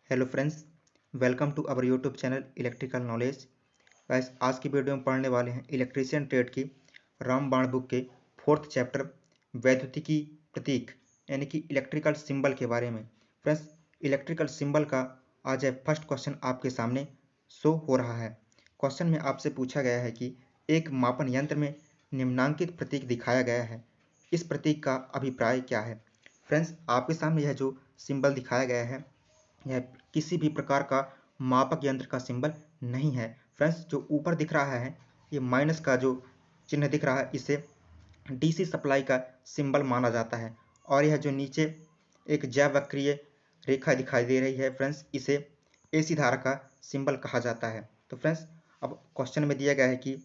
Hello friends, welcome to our YouTube channel electrical knowledge. Guys, आज की video में पढ़ने वाले हैं इलेक्ट्रीशियन ट्रेड की रामबाण बुक के 4th चैप्टर वैद्युतिकी प्रतीक यानी कि इलेक्ट्रिकल सिंबल के बारे में। फ्रेंड्स, इलेक्ट्रिकल सिंबल का आज फर्स्ट क्वेश्चन आपके सामने शो हो रहा है। क्वेश्चन में आपसे पूछा गया है कि एक मापन यंत्र में निम्नांकित प्रतीक दिखाया गया है, इस प्रतीक का अभिप्राय क्या है। फ्रेंड्स, आपके सामने यह जो सिंबल दिखाया गया है यह किसी भी प्रकार का मापक यंत्र का सिंबल नहीं है। फ्रेंड्स, जो ऊपर दिख रहा है ये माइनस का जो चिन्ह दिख रहा है इसे डीसी सप्लाई का सिंबल माना जाता है, और यह जो नीचे एक ज्यावक्रीय रेखा दिखाई दे रही है फ्रेंड्स, इसे एसी धारा का सिंबल कहा जाता है। तो फ्रेंड्स, अब क्वेश्चन में दिया गया है कि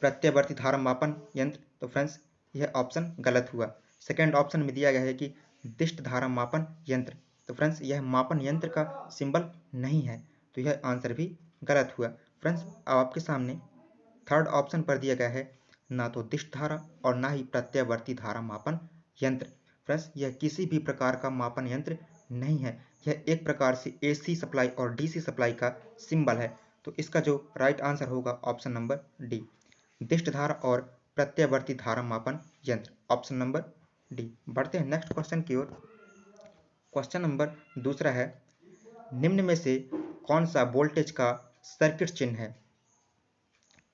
प्रत्यावर्ती धारा मापन यंत्र, तो फ्रेंड्स यह ऑप्शन गलत हुआ। सेकेंड ऑप्शन में दिया गया है कि दिष्ट धारा मापन यंत्र, तो फ्रेंड्स यह मापन यंत्र का सिंबल नहीं है, तो यह आंसर भी गलत हुआ। फ्रेंड्स, अब आपके सामने थर्ड ऑप्शन पर दिया गया है ना तो दिष्ट धारा और ना ही प्रत्यावर्ती धारा मापन यंत्र। फ्रेंड्स, यह किसी भी प्रकार का मापन यंत्र नहीं है, यह एक प्रकार से एसी सप्लाई और डीसी सप्लाई का सिंबल है। तो इसका जो राइट आंसर होगा ऑप्शन नंबर डी, दिष्ट धारा और प्रत्यावर्ती धारा मापन यंत्र, ऑप्शन नंबर डी। बढ़ते हैं नेक्स्ट क्वेश्चन की ओर। क्वेश्चन नंबर दूसरा है, निम्न में से कौन सा वोल्टेज का सर्किट चिन्ह है।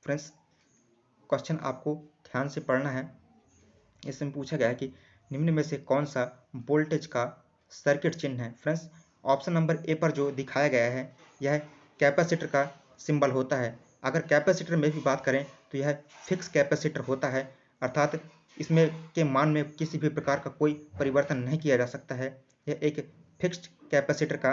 फ्रेंड्स, क्वेश्चन आपको ध्यान से पढ़ना है। इसमें पूछा गया है कि निम्न में से कौन सा वोल्टेज का सर्किट चिन्ह है। फ्रेंड्स, ऑप्शन नंबर ए पर जो दिखाया गया है यह कैपेसिटर का सिंबल होता है। अगर कैपेसिटर में भी बात करें तो यह फिक्स कैपेसिटर होता है, अर्थात इसमें के मान में किसी भी प्रकार का कोई परिवर्तन नहीं किया जा सकता है। यह एक फिक्स्ड कैपेसिटर का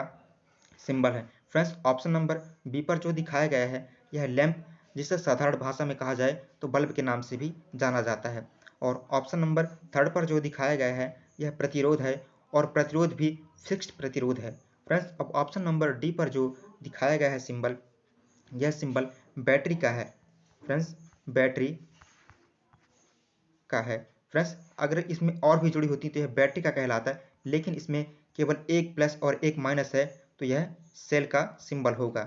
सिंबल है। फ्रेंड्स, ऑप्शन नंबर बी पर जो दिखाया गया है यह लैंप, जिसे साधारण भाषा में कहा जाए तो बल्ब के नाम से भी जाना जाता है। और ऑप्शन नंबर थर्ड पर जो दिखाया गया है यह प्रतिरोध है, और प्रतिरोध भी फिक्स्ड प्रतिरोध है। फ्रेंड्स, अब ऑप्शन नंबर डी पर जो दिखाया गया है सिंबल, यह सिंबल बैटरी का है। फ्रेंड्स, बैटरी का है। फ्रेंड्स, अगर इसमें और भी जुड़ी होती तो यह बैटरी का कहलाता है, लेकिन इसमें केवल एक प्लस और एक माइनस है, तो यह सेल का सिंबल होगा।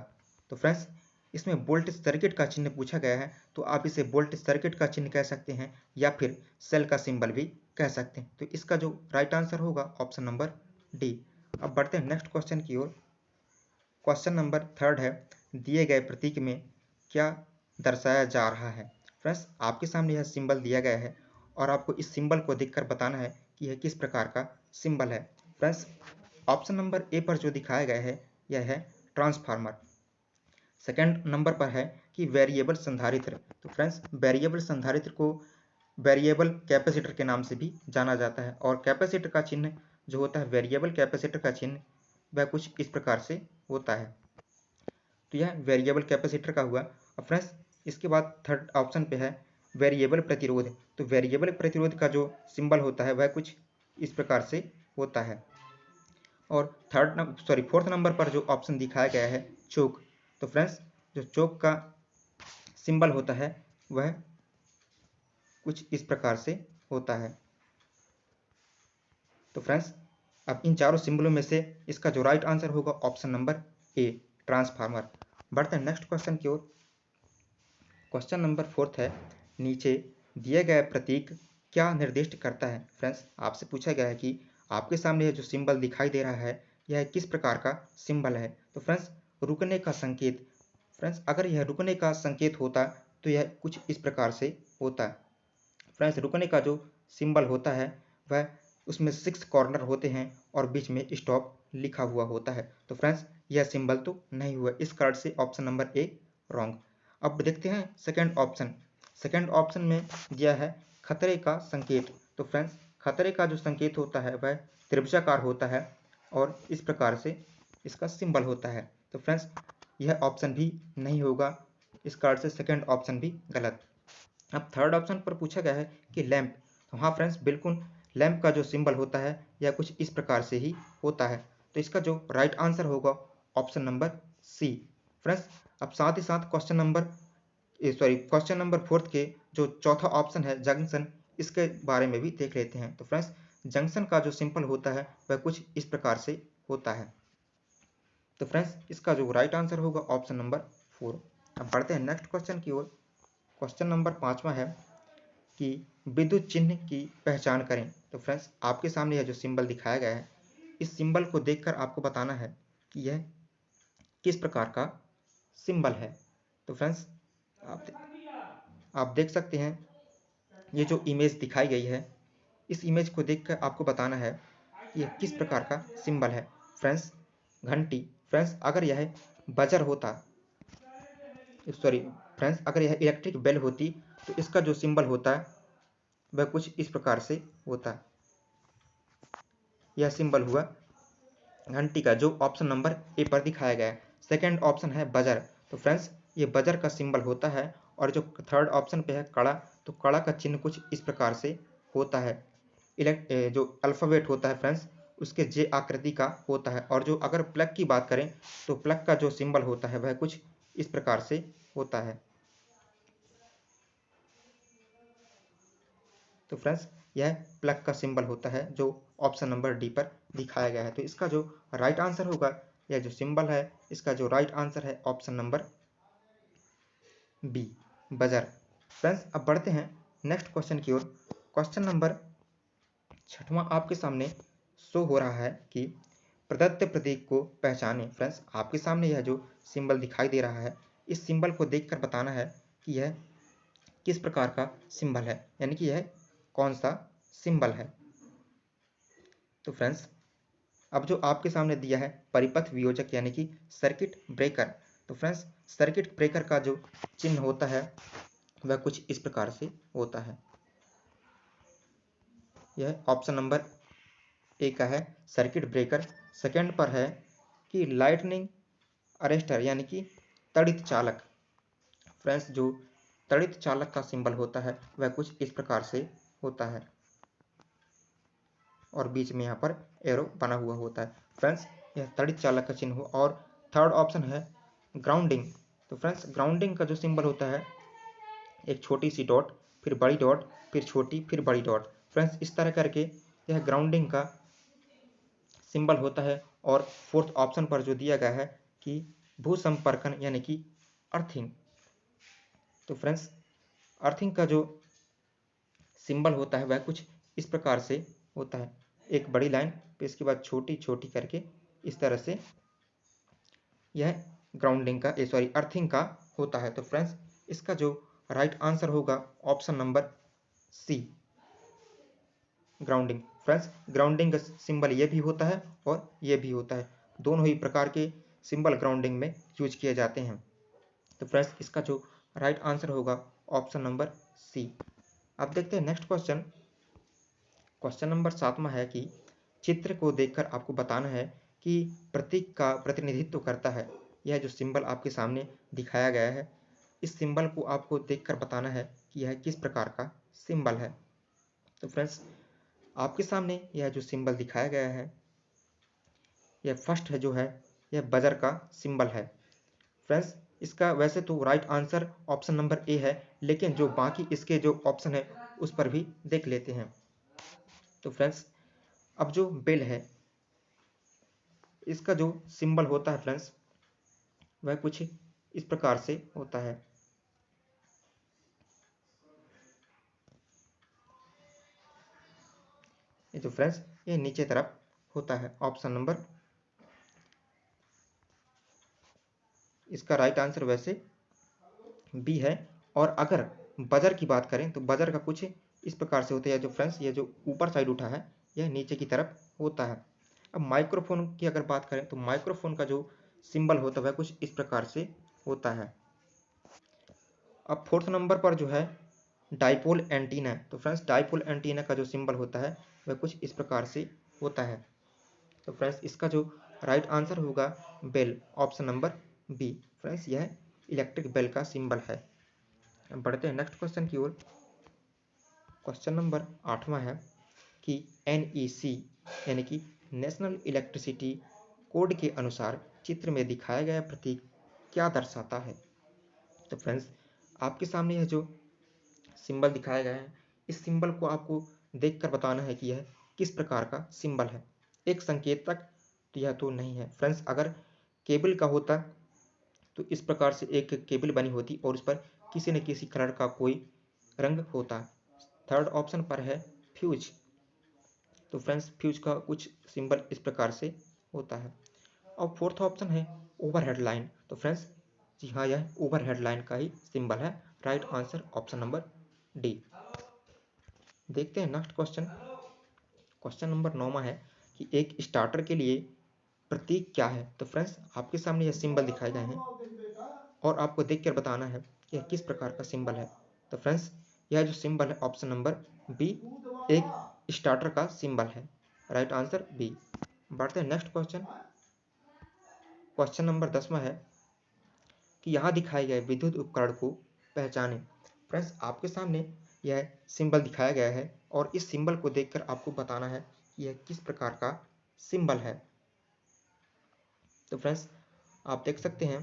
तो फ्रेंड्स, इसमें वोल्टेज सर्किट का चिन्ह पूछा गया है, तो आप इसे वोल्टेज सर्किट का चिन्ह कह सकते हैं या फिर सेल का सिंबल भी कह सकते हैं। तो इसका जो राइट आंसर होगा ऑप्शन नंबर डी। अब बढ़ते हैं नेक्स्ट क्वेश्चन की ओर। क्वेश्चन नंबर थर्ड है, दिए गए प्रतीक में क्या दर्शाया जा रहा है। फ्रेंड्स, आपके सामने यह सिंबल दिया गया है और आपको इस सिंबल को देखकर बताना है कि यह किस प्रकार का सिंबल है। फ्रेंड्स, ऑप्शन नंबर ए पर जो दिखाया गया है यह है ट्रांसफार्मर। सेकेंड नंबर पर है कि वेरिएबल संधारित्र, तो फ्रेंड्स वेरिएबल संधारित्र को वेरिएबल कैपेसिटर के नाम से भी जाना जाता है, और कैपेसिटर का चिन्ह जो होता है, वेरिएबल कैपेसिटर का चिन्ह वह कुछ इस प्रकार से होता है। तो यह वेरिएबल कैपेसिटर का हुआ। और फ्रेंड्स, इसके बाद थर्ड ऑप्शन पे है वेरिएबल प्रतिरोध, तो वेरिएबल प्रतिरोध का जो सिंबल होता है वह कुछ इस प्रकार से होता है। और फोर्थ नंबर पर जो ऑप्शन दिखाया गया है चोक, तो फ्रेंड्स जो चोक का सिंबल होता है वह कुछ इस प्रकार से होता है। तो फ्रेंड्स, अब इन चारों सिंबलों में से इसका जो राइट आंसर होगा ऑप्शन नंबर ए, ट्रांसफार्मर। बढ़ते हैं नेक्स्ट क्वेश्चन की ओर। क्वेश्चन नंबर फोर्थ है, नीचे दिए गए प्रतीक क्या निर्दिष्ट करता है। फ्रेंड्स, आपसे पूछा गया है कि आपके सामने जो सिंबल दिखाई दे रहा है यह किस प्रकार का सिंबल है। तो फ्रेंड्स, रुकने का संकेत। फ्रेंड्स, अगर यह रुकने का संकेत होता तो यह कुछ इस प्रकार से होता। फ्रेंड्स, रुकने का जो सिंबल होता है वह उसमें 6 कॉर्नर होते हैं और बीच में स्टॉप लिखा हुआ होता है। तो फ्रेंड्स, यह सिंबल तो नहीं हुआ, इस कार्ड से ऑप्शन नंबर ए रॉन्ग। अब देखते हैं सेकंड ऑप्शन। सेकंड ऑप्शन में दिया है खतरे का संकेत, तो फ्रेंड्स खतरे का जो संकेत होता है वह त्रिभुजाकार होता है और इस प्रकार से इसका सिंबल होता है। तो फ्रेंड्स, यह ऑप्शन भी नहीं होगा, इस कार्ड से सेकंड ऑप्शन भी गलत। अब थर्ड ऑप्शन पर पूछा गया है कि लैंप, तो हाँ फ्रेंड्स, बिल्कुल लैंप का जो सिंबल होता है यह कुछ इस प्रकार से ही होता है। तो इसका जो राइट आंसर होगा ऑप्शन नंबर सी। फ्रेंड्स, अब साथ ही साथ क्वेश्चन नंबर फोर्थ के जो चौथा ऑप्शन है जंक्शन, इसके बारे में भी देख लेते हैं। तो फ्रेंड्स, जंक्शन का जो सिंबल होता है वह कुछ इस प्रकार से होता है। तो फ्रेंड्स इसका जो राइट आंसर होगा ऑप्शन नंबर 4। अब बढ़ते हैं नेक्स्ट क्वेश्चन की ओर। क्वेश्चन नंबर 5वां है कि विद्युत चिन्ह की पहचान करें। तो फ्रेंड्स आपके सामने यह जो सिंबल दिखाया गया है, इस सिंबल को देखकर आपको बताना है कि यह किस प्रकार का सिंबल है। तो फ्रेंड्स आप आप देख सकते हैं ये जो इमेज दिखाई गई है, इस इमेज को देखकर आपको बताना है कि यह किस प्रकार का सिंबल है। फ्रेंड्स घंटी, फ्रेंड्स अगर यह बजर होता, सॉरी फ्रेंड्स अगर यह इलेक्ट्रिक बेल होती तो इसका जो सिंबल होता है वह कुछ इस प्रकार से होता। यह सिंबल हुआ घंटी का, जो ऑप्शन नंबर ए पर दिखाया गया है। सेकेंड ऑप्शन है बजर। तो फ्रेंड्स ये बजर का सिंबल होता है। और जो थर्ड ऑप्शन पे है कड़ा, तो कड़ा का चिन्ह कुछ इस प्रकार से होता है। जो अल्फ़ाबेट होता है फ्रेंड्स उसके जे आकृति का होता है। और जो अगर प्लग की बात करें तो प्लग का जो सिंबल होता है वह कुछ इस प्रकार से होता है। तो फ्रेंड्स यह प्लग का सिंबल होता है जो ऑप्शन नंबर डी पर दिखाया गया है। तो इसका जो राइट आंसर होगा, यह जो सिंबल है इसका जो राइट आंसर है option number B, buzzer. Friends अब बढ़ते हैं नेक्स्ट क्वेश्चन की ओर। क्वेश्चन नंबर 6वां आपके सामने शो हो रहा है कि प्रदत्त प्रतीक को पहचानें। फ्रेंड्स आपके सामने यह जो सिंबल दिखाई दे रहा है, इस सिंबल को देखकर बताना है कि यह किस प्रकार का सिंबल है, यानी कि यह कौन सा सिंबल है। तो फ्रेंड्स अब जो आपके सामने दिया है परिपथ वियोजक यानी कि सर्किट ब्रेकर। तो फ्रेंड्स सर्किट ब्रेकर का जो चिन्ह होता है वह कुछ इस प्रकार से होता है। यह ऑप्शन नंबर ए का है सर्किट ब्रेकर। सेकंड पर है कि लाइटनिंग अरेस्टर यानी कि तड़ित चालक। फ्रेंड्स जो तड़ित चालक का सिंबल होता है वह कुछ इस प्रकार से होता है और बीच में यहाँ पर एरो बना हुआ होता है। फ्रेंड्स यह तड़ित चालक का चिन्ह हो। और थर्ड ऑप्शन है ग्राउंडिंग। तो फ्रेंड्स ग्राउंडिंग का जो सिंबल होता है एक छोटी सी डॉट, फिर बड़ी डॉट, फिर छोटी, फिर बड़ी डॉट। फ्रेंड्स इस तरह करके यह ग्राउंडिंग का सिंबल होता है। और फोर्थ ऑप्शन पर जो दिया गया है कि भूसंपर्कन यानी कि अर्थिंग। तो फ्रेंड्स अर्थिंग का जो सिंबल होता है वह कुछ इस प्रकार से होता है, एक बड़ी लाइन फिर इसके बाद छोटी छोटी करके इस तरह से यह ग्राउंडिंग का सॉरी अर्थिंग का होता है। तो फ्रेंड्स इसका जो राइट आंसर होगा option number C, grounding. Friends grounding का सिंबल ये भी होता है और ये भी होता है, दोनों ही प्रकार के सिंबल ग्राउंडिंग में यूज किए जाते हैं। तो फ्रेंड्स इसका जो राइट आंसर होगा ऑप्शन नंबर सी। अब देखते हैं नेक्स्ट क्वेश्चन। क्वेश्चन नंबर 7वां है कि चित्र को देखकर आपको बताना है कि प्रतीक का प्रतिनिधित्व करता है। यह जो सिंबल आपके सामने दिखाया गया है, इस सिंबल को आपको देखकर बताना है कि यह किस प्रकार का सिंबल है। तो फ्रेंड्स आपके सामने यह जो सिंबल दिखाया गया है, यह फर्स्ट है जो है यह बजर का सिंबल है। फ्रेंड्स इसका वैसे तो right answer option number A है, लेकिन जो बाकी इसके जो ऑप्शन है उस पर भी देख लेते हैं। तो फ्रेंड्स अब जो बेल है इसका जो सिंबल होता है फ्रेंड्स वह कुछ इस प्रकार से होता है। ये जो फ्रेंड्स ये नीचे तरफ होता है। ऑप्शन नंबर इसका राइट आंसर वैसे बी है। और अगर बजर की बात करें तो बजर का कुछ इस प्रकार से होता है। जो फ्रेंड्स ये जो ऊपर साइड उठा है यह नीचे की तरफ होता है। अब माइक्रोफोन की अगर बात करें तो माइक्रोफोन का जो सिंबल होता है वह कुछ इस प्रकार से होता है। अब फोर्थ नंबर पर जो है डाइपोल एंटीना। तो फ्रेंड्स डाइपोल एंटीना का जो सिंबल होता है वह कुछ इस प्रकार से होता है। तो फ्रेंड्स इसका जो राइट आंसर होगा bell, option number B. Friends यह इलेक्ट्रिक बेल का सिंबल है। अब बढ़ते हैं नेक्स्ट क्वेश्चन की ओर। क्वेश्चन नंबर 8वां है कि NEC यानी कि नेशनल इलेक्ट्रिसिटी कोड के अनुसार चित्र में दिखाया गया प्रतीक क्या दर्शाता है। तो फ्रेंड्स आपके सामने यह जो सिंबल दिखाया गया है, इस सिंबल को आपको देखकर बताना है कि यह किस प्रकार का सिंबल है। एक संकेतक तो यह तो नहीं है। फ्रेंड्स अगर केबल का होता तो इस प्रकार से एक केबल बनी होती और उस पर किसी न किसी कलर का कोई रंग होता। थर्ड ऑप्शन पर है फ्यूज। तो फ्रेंड्स फ्यूज का कुछ सिंबल इस प्रकार से होता है। और फोर्थ ऑप्शन है ओवरहेड लाइन। तो फ्रेंड्स जी हाँ, यह ओवरहेड लाइन का ही सिंबल है। Right answer option number D. देखते हैं नेक्स्ट क्वेश्चन। क्वेश्चन नंबर 9 है कि एक स्टार्टर के लिए प्रतीक क्या है। तो फ्रेंड्स आपके सामने यह सिंबल दिखाए गए हैं और आपको देखकर बताना है कि यह किस प्रकार का सिंबल है। तो फ्रेंड्स यह जो सिंबल है ऑप्शन नंबर बी एक स्टार्टर का सिंबल है। Right answer B. बढ़ते हैं नेक्स्ट क्वेश्चन। क्वेश्चन नंबर 10 है कि यहाँ दिखाए गए विद्युत उपकरण को पहचानें। फ्रेंड्स आपके सामने यह सिंबल दिखाया गया है और इस सिंबल को देखकर आपको बताना है कि यह किस प्रकार का सिंबल है। तो फ्रेंड्स आप देख सकते हैं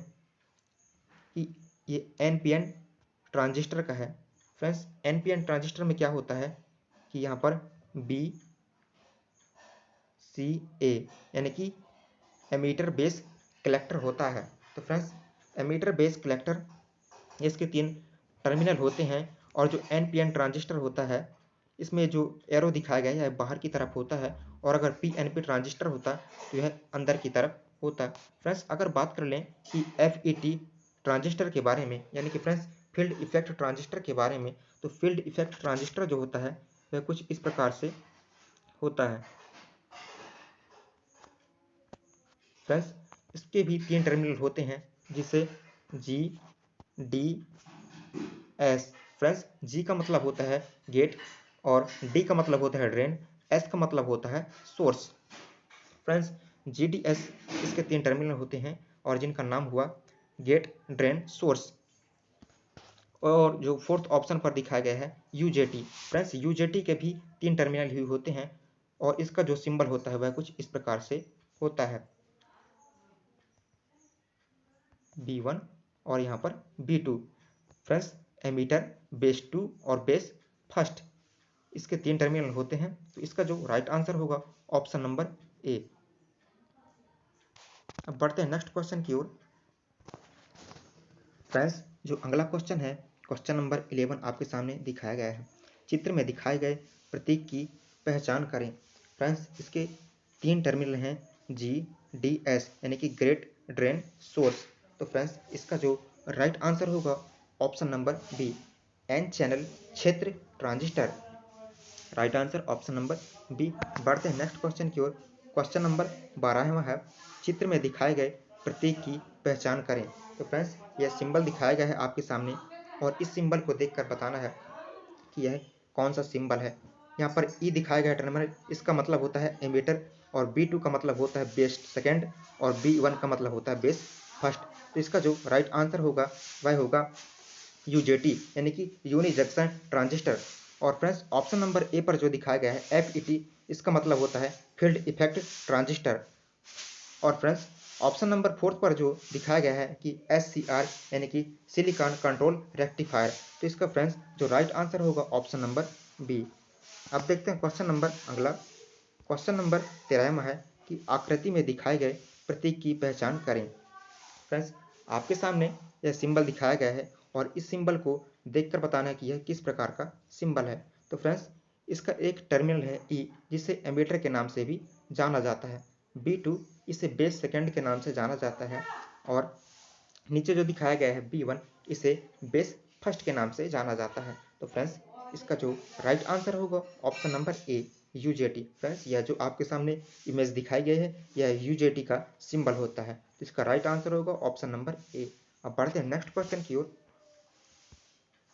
कि ये एनपीएन ट्रांजिस्टर का है। फ्रेंड्स एनपीएन ट्रांजिस्टर में क्या होता है कि यहाँ पर बी सी ए यानी कि एमीटर बेस कलेक्टर होता है। तो फ्रेंड्स एमीटर बेस कलेक्टर इसके 3 टर्मिनल होते हैं और जो एनपीएन ट्रांजिस्टर होता है इसमें जो एरो दिखाया गया है यह बाहर की तरफ होता है और अगर पीएनपी ट्रांजिस्टर होता तो यह अंदर की तरफ होता। फ्रेंड्स अगर बात कर लें कि एफईटी ट्रांजिस्टर के बारे में यानी कि फ्रेंड्स फील्ड इफेक्ट ट्रांजिस्टर के बारे में, तो फील्ड इफेक्ट ट्रांजिस्टर जो होता है वह कुछ इस प्रकार से होता है। फ्रेंड्स इसके भी 3 टर्मिनल होते हैं जिसे जी डी एस। फ्रेंड्स जी का मतलब होता है गेट और डी का मतलब होता है ड्रेन, एस का मतलब होता है source. Friends G D S इसके 3 टर्मिनल होते हैं और जिनका नाम हुआ गेट ड्रेन सोर्स। और जो फोर्थ ऑप्शन पर दिखाया गया है यूजेटी। फ्रेंड्स यूजेटी के भी 3 टर्मिनल ही होते हैं और इसका जो सिंबल होता है वह कुछ इस प्रकार से होता है B1 और यहाँ पर B2। फ्रेंड्स एमीटर बेस 2 और बेस फर्स्ट इसके 3 टर्मिनल होते हैं। तो इसका जो राइट आंसर होगा ऑप्शन नंबर ए। अब बढ़ते हैं नेक्स्ट क्वेश्चन की ओर। फ्रेंड्स जो अगला क्वेश्चन है क्वेश्चन नंबर 11 आपके सामने दिखाया गया है। चित्र में दिखाए गए प्रतीक की पहचान करें। फ्रेंड्स इसके 3 टर्मिनल हैं जी डी एस यानी कि ग्रेट ड्रेन सोर्स। तो फ्रेंड्स इसका जो राइट आंसर होगा option number B N channel क्षेत्र transistor. Right answer option number B. बढ़ते हैं नेक्स्ट क्वेश्चन की ओर। क्वेश्चन नंबर 12वां है चित्र में दिखाए गए प्रतीक की पहचान करें। तो फ्रेंड्स यह सिंबल दिखाया गया है आपके सामने और इस सिंबल को देखकर बताना है कि यह कौन सा सिंबल है। यहाँ पर ई दिखाया गया टर्मिनल इसका मतलब होता है एमीटर और B2 का मतलब होता है बेस सेकेंड और B1 का मतलब होता है बेस फर्स्ट। तो इसका जो राइट आंसर होगा वह होगा यूजेटी यानी कि यूनि जंक्शन ट्रांजिस्टर। और फ्रेंड्स ऑप्शन नंबर ए पर जो दिखाया गया है एफईटी इसका मतलब होता है फील्ड इफेक्ट ट्रांजिस्टर। और फ्रेंड्स ऑप्शन नंबर 4 पर जो दिखाया गया है कि SCR यानी कि सिलिकॉन कंट्रोल रेक्टिफायर। तो इसका फ्रेंड्स जो राइट आंसर होगा ऑप्शन नंबर बी। अब देखते हैं क्वेश्चन नंबर अगला। क्वेश्चन नंबर 13वां है कि आकृति में दिखाए गए प्रतीक की पहचान करें। फ्रेंड्स आपके सामने यह सिंबल दिखाया गया है और इस सिंबल को देखकर बताना है कि यह किस प्रकार का सिंबल है। तो फ्रेंड्स इसका एक टर्मिनल है ई जिसे एमीटर के नाम से भी जाना जाता है। B2 इसे बेस सेकेंड के नाम से जाना जाता है और नीचे जो दिखाया गया है B1 इसे बेस फर्स्ट के नाम से जाना जाता है। तो फ्रेंड्स इसका जो राइट आंसर होगा option number A UJT. Friends यह जो आपके सामने इमेज दिखाई गई है यह यूजेटी का सिंबल होता है। तो इसका राइट आंसर होगा ऑप्शन नंबर ए। अब बढ़ते हैं नेक्स्ट क्वेश्चन की ओर।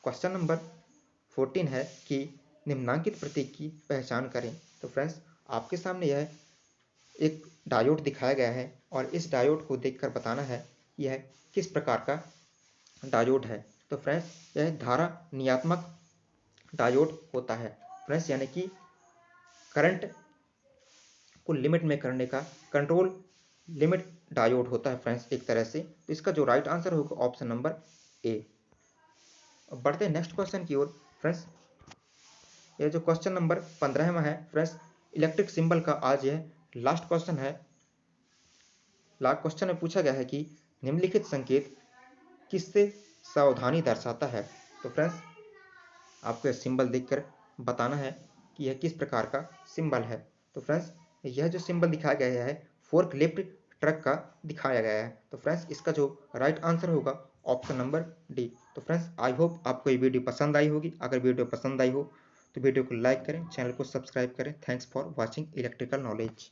क्वेश्चन नंबर 14 है कि निम्नांकित प्रतीक की पहचान करें। तो फ्रेंड्स आपके सामने यह एक डायोड दिखाया गया है और इस डायोड को देखकर बताना है यह किस प्रकार का डायोड है। तो फ्रेंड्स यह धारा नियात्मक डायोड होता है। फ्रेंड्स यानी कि करंट को लिमिट में करने का कंट्रोल लिमिट डायोड होता है फ्रेंड्स एक तरह से। तो इसका जो राइट आंसर होगा ऑप्शन नंबर ए। अब बढ़ते हैं नेक्स्ट क्वेश्चन की ओर। फ्रेंड्स ये जो क्वेश्चन नंबर 15वां है फ्रेंड्स इलेक्ट्रिक सिंबल का आज यह लास्ट क्वेश्चन है। लास्ट क्वेश्चन में पूछा गया है कि निम्नलिखित संकेत किससे सावधानी दर्शाता है। तो फ्रेंड्स आपको यह सिंबल देखकर बताना है कि यह किस प्रकार का सिंबल है। तो फ्रेंड्स यह जो सिंबल दिखाया गया है फोर्क लिफ्ट ट्रक का दिखाया गया है। तो फ्रेंड्स इसका जो राइट आंसर होगा ऑप्शन नंबर डी। तो फ्रेंड्स आई होप आपको ये वीडियो पसंद आई होगी। अगर वीडियो पसंद आई हो तो वीडियो को लाइक करें, चैनल को सब्सक्राइब करें। Thanks for watching electrical knowledge.